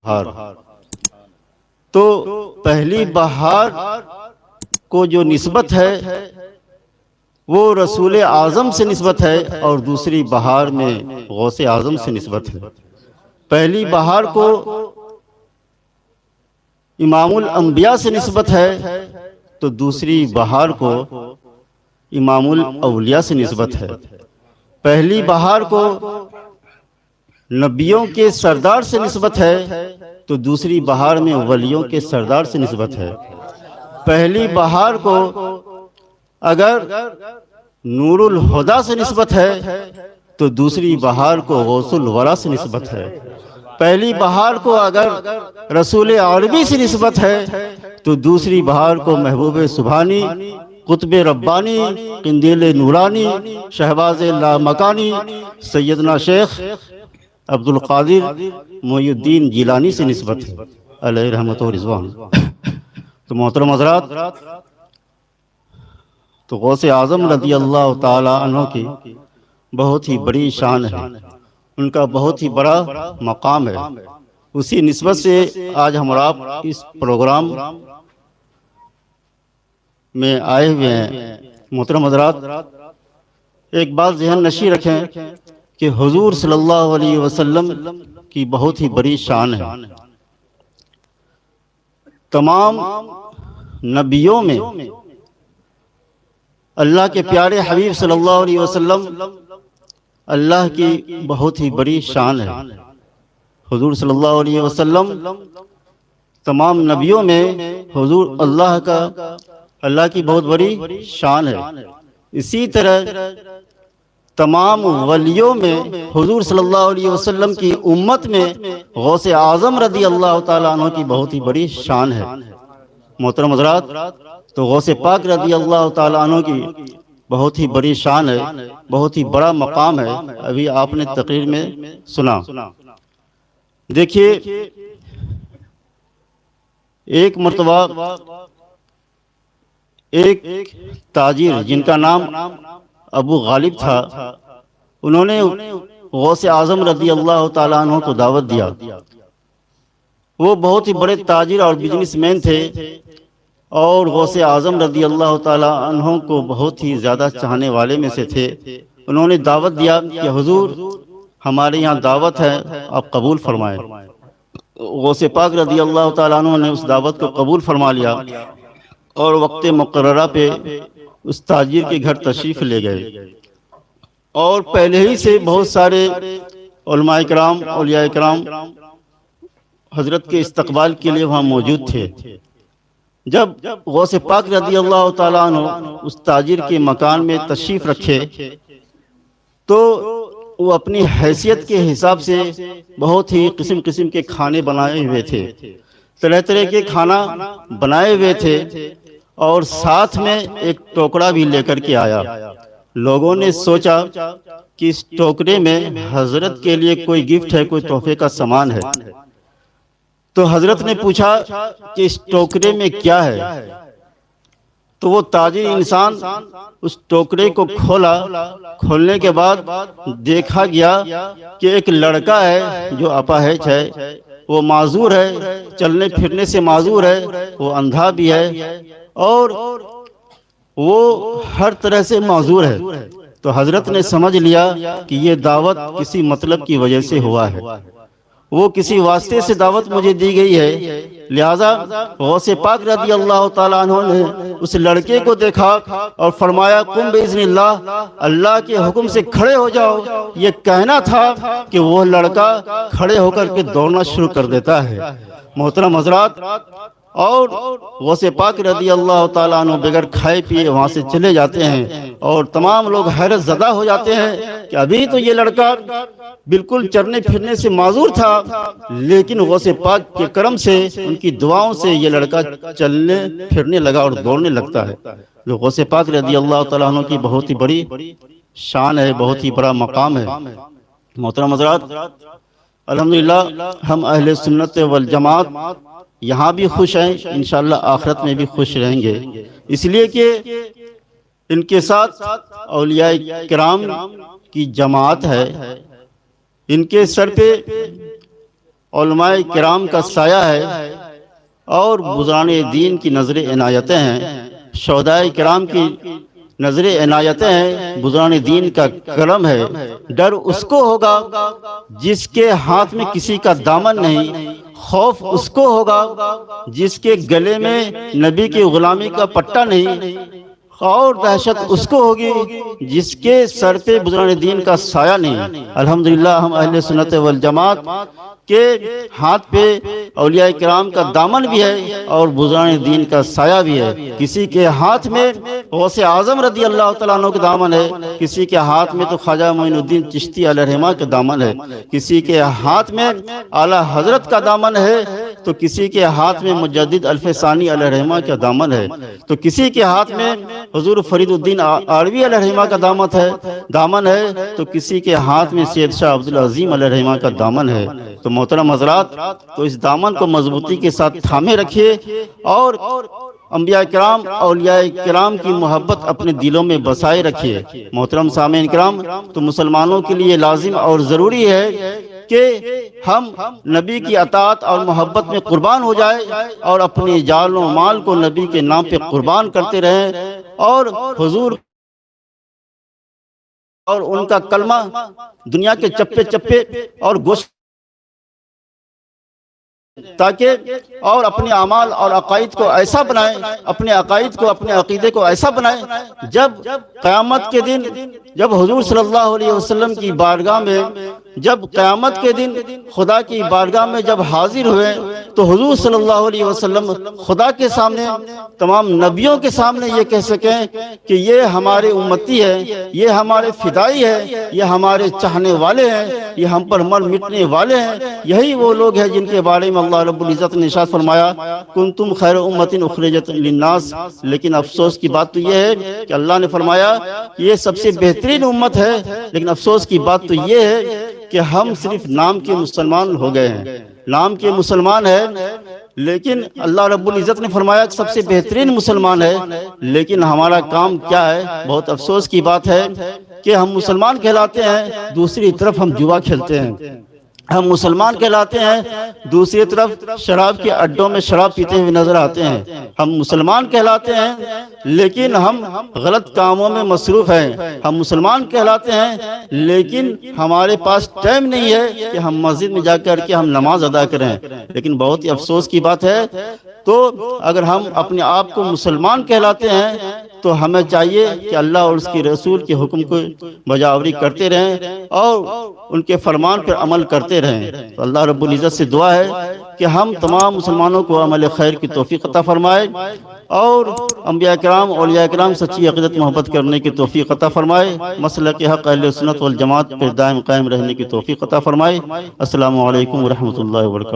بہار۔ تو پہلی بہار کو جو نسبت ہے وہ رسول اعظم سے نسبت ہے، اور دوسری بہار میں غوث اعظم سے نسبت ہے۔ پہلی بہار کو امام الانبیاء سے نسبت ہے، تو دوسری بہار کو امام الاولیاء سے نسبت ہے۔ پہلی بہار کو نبیوں کے سردار سے نسبت ہے، تو دوسری بہار میں ولیوں کے سردار سے نسبت ہے۔ پہلی بہار کو اگر نور الہدیٰ سے نسبت ہے، تو دوسری بہار کو غوث الورا سے نسبت ہے۔ پہلی بہار کو اگر رسول عربی سے نسبت ہے، تو دوسری بہار کو محبوب سبحانی، قطب ربانی، قندیل نورانی، شہباز لامکانی، سیدنا شیخ عبد القادر محی الدین جیلانی سے نسبت ہے علیہ رحمت و رضوان۔ تو محترم حضرات، تو غوث اعظم رضی اللہ تعالی عنہ کی بہت ہی بڑی شان ہے، ان کا بہت ہی بڑا مقام ہے۔ اسی نسبت سے آج ہم آپ اس پروگرام میں آئے ہوئے ہیں۔ محترم حضرات، ایک بات ذہن نشین رکھیں کہ حضور صلی اللہ علیہ وسلم کی بہت ہی بڑی شان ہے۔ تمام نبیوں میں اللہ کے پیارے حبیب صلی اللہ علیہ وسلم اللہ کی بہت ہی بڑی شان ہے۔ حضور صلی اللہ علیہ وسلم تمام نبیوں میں حضور اللہ کی بہت بڑی شان ہے۔ اسی طرح تمام ولیوں میں حضور صلی اللہ علیہ وسلم کی امت میں غوث اعظم رضی اللہ تعالیٰ عنہ کی بہت ہی بڑی شان ہے۔ محترم حضرات، تو غوث پاک رضی اللہ تعالیٰ عنہ کی بہت ہی بڑی شان ہے، بہت ہی بڑا مقام ہے۔ ابھی آپ نے تقریر میں سنا۔ دیکھیے، ایک مرتبہ ایک تاجر جن کا نام ابو غالب تھا، انہوں نے غوث اعظم رضی اللہ تعالیٰ عنہ کو دعوت دیا۔ وہ بہت ہی بڑے تاجر اور بزنس مین تھے، اور غوث اعظم رضی اللہ تعالیٰ عنہ کو بہت ہی زیادہ چاہنے والے میں سے تھے۔ انہوں نے دعوت دیا کہ حضور ہمارے یہاں دعوت ہے، آپ قبول فرمائیں۔ غوث پاک رضی اللہ تعالیٰ عنہ نے اس دعوت کو قبول فرما لیا، اور وقت مقررہ پہ اس تاجر کے گھر تشریف لے گئے، اور پہلے ہی سے بہت سارے علماء کرام، اولیاء کرام حضرت کے استقبال کے لیے وہاں موجود تھے۔ جب غوث پاک رضی اللہ تعالیٰ عنہ اس تاجر کے مکان میں تشریف رکھے، تو وہ اپنی حیثیت کے حساب سے بہت ہی قسم قسم کے کھانے بنائے ہوئے تھے، طرح طرح کے کھانا بنائے ہوئے تھے، اور ساتھ میں ایک ٹوکرا بھی لے کر کے آیا۔ لوگوں نے سوچا کہ اس ٹوکرے میں حضرت کے لیے کوئی گفٹ ہے، کوئی تحفے کا سامان ہے۔ تو حضرت نے پوچھا کہ اس ٹوکرے میں کیا ہے؟ تو وہ تاجر انسان اس ٹوکرے کو کھولا۔ کھولنے کے بعد دیکھا گیا کہ ایک لڑکا ہے جو اپاہج ہے، وہ معذور ہے، چلنے پھرنے سے معذور ہے، وہ اندھا بھی ہے، اور وہ ہر طرح سے معذور ہے۔ تو حضرت نے سمجھ لیا کہ یہ دعوت کسی مطلب کی وجہ سے ہوا ہے، وہ کسی واسطے سے دعوت مجھے دی گئی ہے۔ لہٰذا غوث پاک رضی اللہ تعالیٰ عنہ نے اس لڑکے کو دیکھا اور فرمایا، قم باذن اللہ، اللہ کے حکم سے کھڑے ہو جاؤ۔ یہ کہنا تھا کہ وہ لڑکا کھڑے ہو کر کے دوڑنا شروع کر دیتا ہے۔ محترم حضرات، اور غوث پاک رضی اللہ تعالیٰ عنہ بغیر کھائے پیے وہاں سے چلے جاتے ہیں، اور تمام لوگ حیرت زدہ ہو جاتے ہیں کہ ابھی تو یہ لڑکا بالکل چلنے پھرنے سے معذور تھا، لیکن غوث پاک کے کرم سے، ان کی دعاؤں سے یہ لڑکا چلنے پھرنے لگا اور دوڑنے لگتا ہے۔ جو غوث پاک رضی اللہ تعالیٰ عنہ کی بہت ہی بڑی شان ہے، بہت ہی بڑا مقام ہے۔ محترم حضرات، الحمدللہ ہم اہل سنت والجماعت یہاں بھی خوش ہیں، انشاءاللہ آخرت میں بھی خوش رہیں گے، اس لیے کہ ان کے ساتھ اولیاء کرام کی جماعت ہے۔ ان کے سر پہ علماء کرام کا سایہ ہے اور بزرگان دین کی نظر عنایتیں ہیں، شہداء کرام کی نظر عنایتیں ہیں، بزرگان دین کا کرم ہے۔ ڈر اس کو ہوگا جس کے ہاتھ میں کسی کا دامن نہیں، خوف اس کو ہوگا جس کے گلے میں نبی کی غلامی کا پٹا نہیں، اور دہشت اس کو ہوگی جس کے سر پہ بزرگان دین کا سایہ نہیں۔ الحمدللہ ہم اہل سنت والجماعت کے ہاتھ پہ اولیاء کرام کا دامن بھی ہے اور بزرگان دین کا سایہ بھی ہے۔ کسی کے ہاتھ میں غوث اعظم رضی اللہ تعالیٰ عنہ کا دامن ہے، کسی کے ہاتھ میں تو خواجہ معین الدین چشتی علیہ الرحمہ کا دامن ہے، کسی کے ہاتھ میں اعلیٰ حضرت کا دامن ہے، تو کسی کے ہاتھ میں مجدد الف ثانی علیہ الرحمہ کا دامن ہے، تو کسی کے ہاتھ میں حضور فرید الدین آروی علیہ الرحمہ کا دامن ہے، تو کسی کے ہاتھ میں سید شاہ عبدالعظیم علیہ الرحمہ کا دامن ہے۔ تو محترم حضرات، تو اس دامن کو مضبوطی کے ساتھ تھامے رکھیے اور انبیاء کرام اولیاء کرام کی محبت اپنے دلوں میں بسائے رکھیے۔ محترم سامعین کرام، تو مسلمانوں کے لیے لازم اور ضروری ہے کہ ہم نبی کی اطاعت اور محبت میں قربان ہو جائے اور اپنی جان و مال کو نبی کے نام پہ قربان کرتے رہیں، اور حضور اور ان کا کلمہ دنیا کے چپے چپے اور گوشت تاکہ اور اپنے اعمال اور عقائد کو ایسا بنائیں، اپنے عقائد کو اپنے عقیدے کو ایسا بنائیں، جب قیامت کے دن جب حضور صلی اللہ علیہ وسلم کی بارگاہ میں جب قیامت کے دن خدا کی بارگاہ میں جب حاضر ہوئے تو حضور صلی اللہ علیہ وسلم خدا کے سامنے تمام نبیوں کے سامنے یہ کہہ سکیں کہ یہ ہمارے امتی ہے، یہ ہمارے فدائی ہے، یہ ہمارے چاہنے والے ہیں، یہ ہم پر مر مٹنے والے ہیں۔ یہی وہ لوگ ہیں جن کے بارے میں اللہ رب العزت نے ارشاد فرمایا کنتم خیر امت اخرجت للناس۔ لیکن افسوس کی بات تو یہ ہے کہ اللہ نے فرمایا یہ سب سے بہترین امت ہے، لیکن افسوس کی بات تو یہ ہے کہ ہم صرف نام کے مسلمان ہو گئے ہیں، نام کے مسلمان ہیں، لیکن اللہ رب العزت نے فرمایا کہ سب سے بہترین مسلمان ہے، لیکن ہمارا کام کیا ہے؟ بہت افسوس کی بات ہے کہ ہم مسلمان کہلاتے ہیں، دوسری طرف ہم جوا کھیلتے ہیں۔ ہم مسلمان کہلاتے ہیں، دوسری طرف شراب کے اڈوں میں شراب پیتے ہوئے نظر آتے ہیں۔ ہم مسلمان کہلاتے ہیں لیکن ہم غلط کاموں میں مصروف ہیں۔ ہم مسلمان کہلاتے ہیں لیکن ہمارے پاس ٹائم نہیں ہے کہ ہم مسجد میں جا کر کے ہم نماز ادا کریں۔ لیکن بہت ہی افسوس کی بات ہے، تو اگر ہم اپنے آپ کو مسلمان کہلاتے ہیں تو ہمیں چاہیے کہ اللہ اور اس کے رسول کے حکم کو بجاوری کرتے رہیں اور ان کے فرمان پر عمل کرتے رہیں۔ تو اللہ رب العزت سے دعا ہے کہ ہم تمام مسلمانوں کو عمل خیر کی توفیق عطا فرمائے اور انبیاء کرام اولیاء کرام سچی عقیدت محبت کرنے کی توفیق عطا فرمائے، مسلک حق اہل سنت والجماعت پر دائم قائم رہنے کی توفیق عطا فرمائے۔ السلام علیکم ورحمۃ اللہ وبرکاتہ۔